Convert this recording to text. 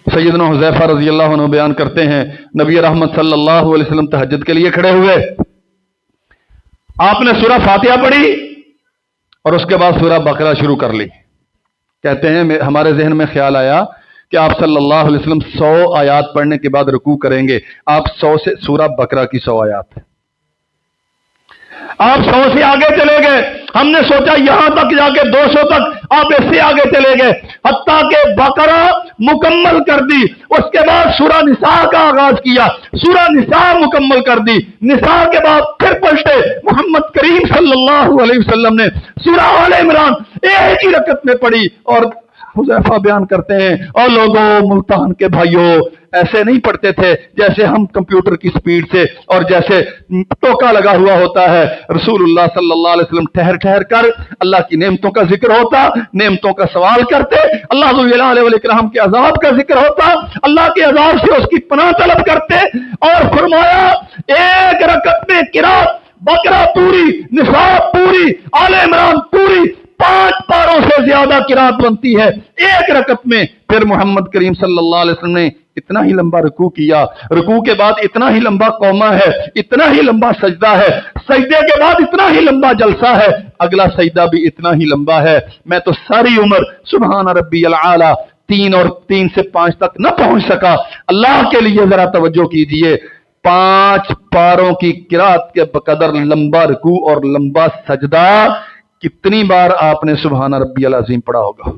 سیدنا حذیفہ رضی اللہ عنہ بیان کرتے ہیں نبی رحمت صلی اللہ علیہ وسلم تہجد کے لیے کھڑے ہوئے، آپ نے سورہ فاتحہ پڑھی اور اس کے بعد سورہ بقرہ شروع کر لی۔ کہتے ہیں ہمارے ذہن میں خیال آیا کہ آپ صلی اللہ علیہ وسلم 100 آیات پڑھنے کے بعد رکوع کریں گے، آپ 100 سے سورہ بقرہ کی 100 آیات، آپ 100 سے آگے چلے گئے۔ ہم نے سوچا یہاں تک جا کے 200 تک، آپ اس سے آگے چلے گئے حتیٰ کہ بقرہ مکمل کر دی۔ اس کے بعد سورہ نساء کا آغاز کیا، سورہ نساء مکمل کر دی، نساء کے بعد پھر پلٹے، محمد کریم صلی اللہ علیہ وسلم نے سورہ آل عمران ایک ہی رکعت میں پڑھی۔ اور حذیفہ بیان کرتے ہیں اور لوگوں ملتان کے بھائیوں ایسے نہیں پڑھتے تھے جیسے ہم کمپیوٹر کی سپیڈ سے اور جیسے ٹوکا لگا ہوا ہوتا ہے۔ رسول اللہ صلی اللہ علیہ وسلم ٹھہر ٹھہر کر اللہ کی نعمتوں کا ذکر ہوتا، نعمتوں کا سوال کرتے، اللہ ذو الجلال والاکرام کے عذاب کا ذکر ہوتا، اللہ کے عذاب سے اس کی پناہ طلب کرتے، اور فرمایا ایک رکعت میں قرات بقرہ پوری، نساء پوری، آل عمران پوری، 5 پاروں سے زیادہ قرات بنتی ہے ایک رکعت میں۔ پھر محمد کریم صلی اللہ علیہ وسلم نے اتنا ہی لمبا رکوع کیا، رکوع کے بعد اتنا ہی لمبا قومہ ہے، اتنا ہی لمبا سجدہ ہے، سجدے کے بعد اتنا ہی لمبا جلسہ ہے، اگلا سجدہ بھی اتنا ہی لمبا ہے۔ میں تو ساری عمر سبحان ربی العالی 3 اور 3 سے 5 تک نہ پہنچ سکا۔ اللہ کے لیے ذرا توجہ کیجئے، 5 پاروں کی قرات کے بقدر لمبا رکوع اور لمبا سجدہ، کتنی بار آپ نے سبحان ربی العظیم پڑھا ہوگا؟